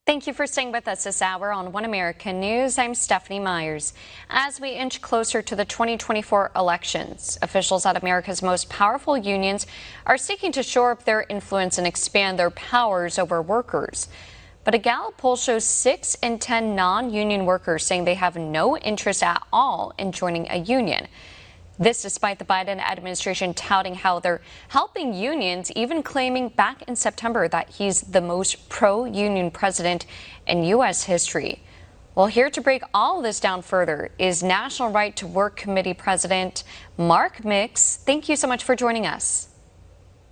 Thank you for staying with us this hour on One American News. I'm Stephanie Myers. As we inch closer to the 2024 elections, officials at America's most powerful unions are seeking to shore up their influence and expand their powers over workers. But a Gallup poll shows 6 in 10 non-union workers saying they have no interest at all in joining a union. This despite the Biden administration touting how they're helping unions, even claiming back in September that he's the most pro-union president in U.S. history. Well, here to break all of this down further is National Right to Work Committee President Mark Mix. Thank you so much for joining us.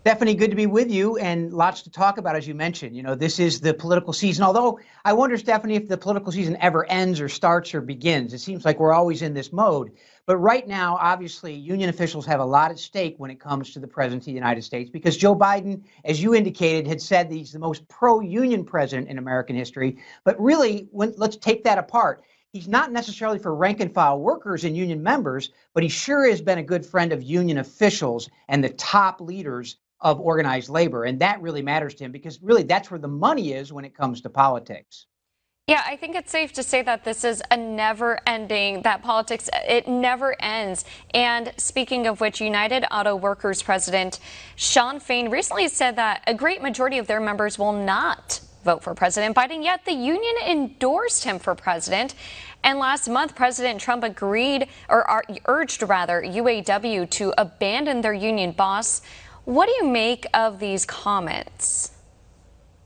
Stephanie, good to be with you, and lots to talk about, as you mentioned. You know, this is the political season, although I wonder, Stephanie, if the political season ever ends or starts or begins. It seems like we're always in this mode. But right now, obviously, union officials have a lot at stake when it comes to the president of the United States, because Joe Biden, as you indicated, had said that he's the most pro-union president in American history. But really, let's take that apart. He's not necessarily for rank and file workers and union members, but he sure has been a good friend of union officials and the top leaders of organized labor. And that really matters to him, because really that's where the money is when it comes to politics. Yeah, I think it's safe to say that this is a never-ending, that politics, it never ends. And speaking of which, United Auto Workers President Shawn Fain recently said that a great majority of their members will not vote for President Biden, yet the union endorsed him for president. And last month, President Trump urged UAW to abandon their union boss. What do you make of these comments?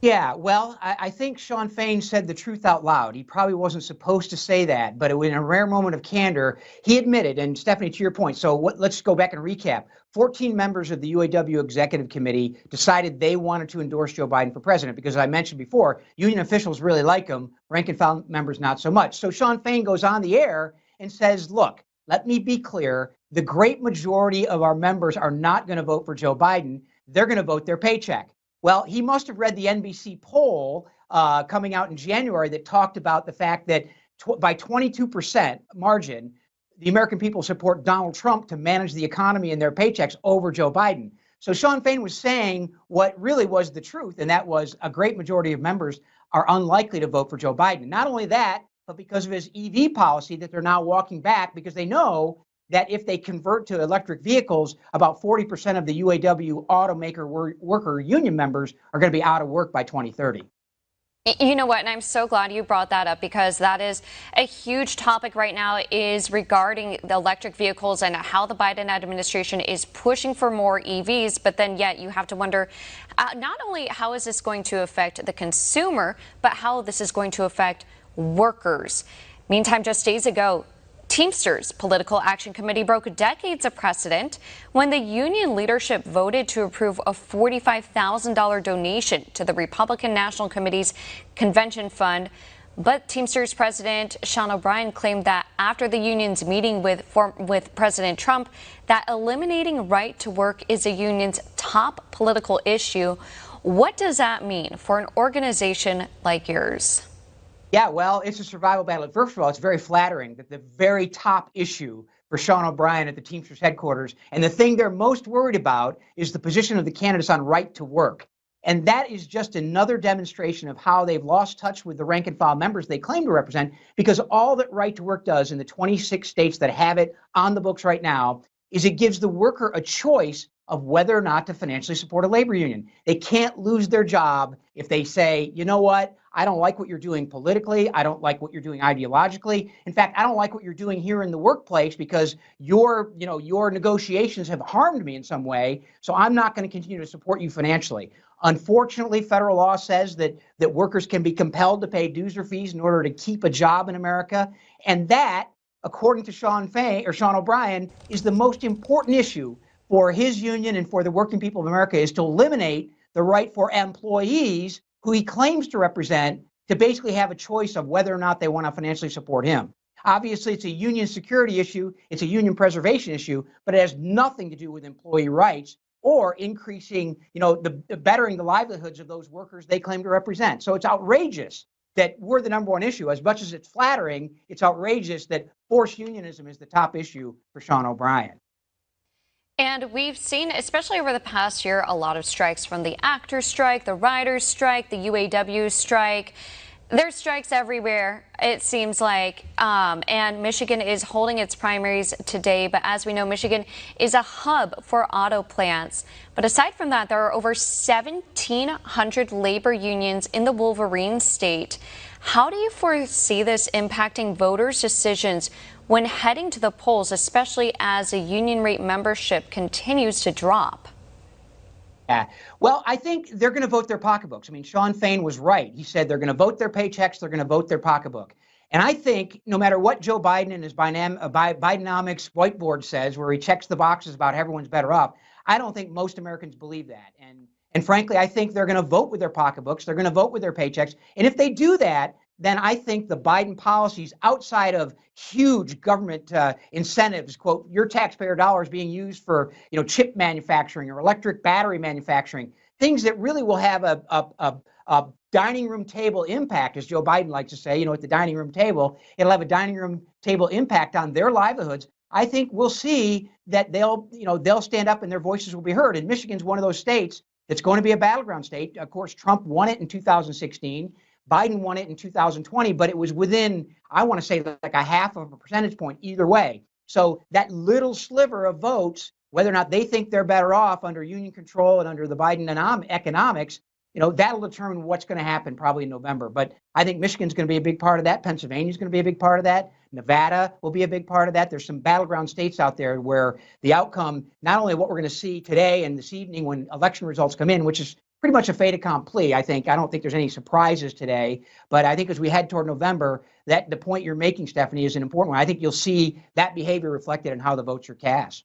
Yeah, well, I think Shawn Fain said the truth out loud. He probably wasn't supposed to say that, but in a rare moment of candor, he admitted, and Stephanie, to your point, so let's go back and recap. 14 members of the UAW Executive Committee decided they wanted to endorse Joe Biden for president because, as I mentioned before, union officials really like him, rank and file members not so much. So Shawn Fain goes on the air and says, look, let me be clear, the great majority of our members are not going to vote for Joe Biden. They're going to vote their paycheck. Well, he must have read the NBC poll coming out in January that talked about the fact that by 22% margin, the American people support Donald Trump to manage the economy and their paychecks over Joe Biden. So Shawn Fain was saying what really was the truth, and that was a great majority of members are unlikely to vote for Joe Biden. Not only that, but because of his EV policy that they're now walking back, because they know that if they convert to electric vehicles, about 40% of the UAW automaker worker union members are going to be out of work by 2030. You know what, and I'm so glad you brought that up, because that is a huge topic right now, is regarding the electric vehicles and how the Biden administration is pushing for more EVs. But then yet you have to wonder, not only how is this going to affect the consumer, but how this is going to affect workers. Meantime, just days ago, Teamsters Political Action Committee broke decades of precedent when the union leadership voted to approve a $45,000 donation to the Republican National Committee's convention fund. But Teamsters President Shawn O'Brien claimed that after the union's meeting with President Trump, that eliminating right to work is a union's top political issue. What does that mean for an organization like yours? Yeah, well, it's a survival battle. First of all, it's very flattering that the very top issue for Shawn O'Brien at the Teamsters headquarters, and the thing they're most worried about, is the position of the candidates on right to work. And that is just another demonstration of how they've lost touch with the rank and file members they claim to represent, because all that right to work does in the 26 states that have it on the books right now is it gives the worker a choice of whether or not to financially support a labor union. They can't lose their job if they say, you know what, I don't like what you're doing politically. I don't like what you're doing ideologically. In fact, I don't like what you're doing here in the workplace because your negotiations have harmed me in some way. So I'm not going to continue to support you financially. Unfortunately, federal law says that workers can be compelled to pay dues or fees in order to keep a job in America. And that, according to Shawn O'Brien, is the most important issue for his union and for the working people of America, is to eliminate the right for employees who he claims to represent to basically have a choice of whether or not they want to financially support him. Obviously, it's a union security issue. It's a union preservation issue, but it has nothing to do with employee rights or increasing, bettering the livelihoods of those workers they claim to represent. So it's outrageous that we're the number one issue. As much as it's flattering, it's outrageous that forced unionism is the top issue for Shawn O'Brien. And we've seen, especially over the past year, a lot of strikes, from the actors' strike, the writers' strike, the UAW strike. There's strikes everywhere, it seems like, and Michigan is holding its primaries today. But as we know, Michigan is a hub for auto plants. But aside from that, there are over 1,700 labor unions in the Wolverine state. How do you foresee this impacting voters' decisions when heading to the polls, especially as the union rate membership continues to drop? Yeah. Well, I think they're going to vote their pocketbooks. I mean, Shawn Fain was right. He said they're going to vote their paychecks, they're going to vote their pocketbook. And I think no matter what Joe Biden and his Bidenomics whiteboard says, where he checks the boxes about everyone's better off, I don't think most Americans believe that. And frankly, I think they're going to vote with their pocketbooks. They're going to vote with their paychecks. And if they do that, then I think the Biden policies outside of huge government incentives, quote, your taxpayer dollars being used for, chip manufacturing or electric battery manufacturing, things that really will have a dining room table impact, as Joe Biden likes to say, at the dining room table, it'll have a dining room table impact on their livelihoods. I think we'll see that they'll stand up and their voices will be heard. And Michigan's one of those states that's going to be a battleground state. Of course, Trump won it in 2016. Biden won it in 2020, but it was within, I want to say, like a half of a percentage point either way. So that little sliver of votes, whether or not they think they're better off under union control and under the Biden economics, that'll determine what's going to happen probably in November. But I think Michigan's going to be a big part of that. Pennsylvania's going to be a big part of that. Nevada will be a big part of that. There's some battleground states out there where the outcome, not only what we're going to see today and this evening when election results come in, which is pretty much a fait accompli. I don't think there's any surprises today, but I think as we head toward November, that the point you're making, Stephanie, is an important one. I think you'll see that behavior reflected in how the votes are cast.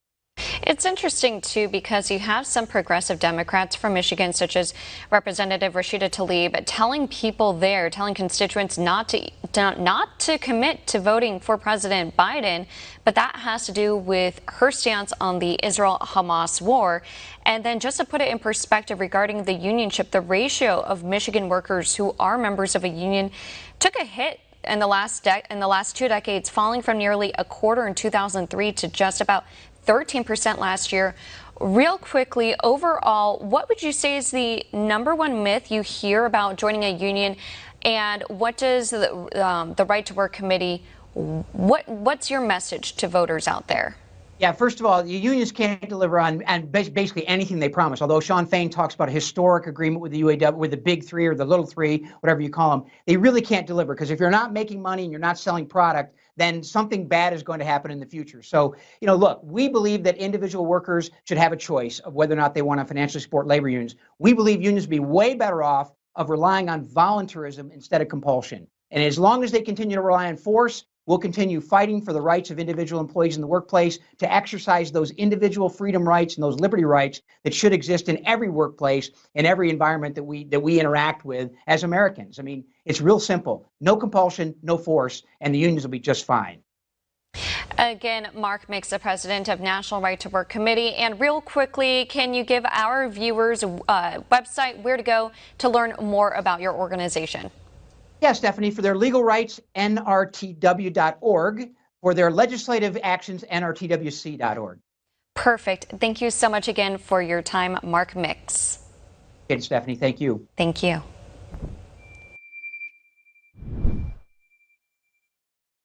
It's interesting, too, because you have some progressive Democrats from Michigan, such as Representative Rashida Tlaib, telling people there, telling constituents not to commit to voting for President Biden. But that has to do with her stance on the Israel-Hamas war. And then just to put it in perspective regarding the unionship, the ratio of Michigan workers who are members of a union took a hit in the last 2 decades, falling from nearly a quarter in 2003 to just about 13% last year. Real quickly, overall, what would you say is the #1 myth you hear about joining a union, and what does the Right to Work Committee, what's your message to voters out there? Yeah, first of all, the unions can't deliver on basically anything they promise. Although Shawn Fain talks about a historic agreement with the UAW, with the big three or the little three, whatever you call them, they really can't deliver, because if you're not making money and you're not selling product, then something bad is going to happen in the future. So, look, we believe that individual workers should have a choice of whether or not they want to financially support labor unions. We believe unions would be way better off of relying on voluntarism instead of compulsion. And as long as they continue to rely on force, we'll continue fighting for the rights of individual employees in the workplace to exercise those individual freedom rights and those liberty rights that should exist in every workplace and every environment that we interact with as Americans. I mean, it's real simple. No compulsion, no force, and the unions will be just fine. Again, Mark Mix, the president of National Right to Work Committee. And real quickly, can you give our viewers a website where to go to learn more about your organization? Yeah, Stephanie, for their legal rights, nrtw.org. For their legislative actions, nrtwc.org. Perfect. Thank you so much again for your time, Mark Mix. Okay, Stephanie, thank you. Thank you.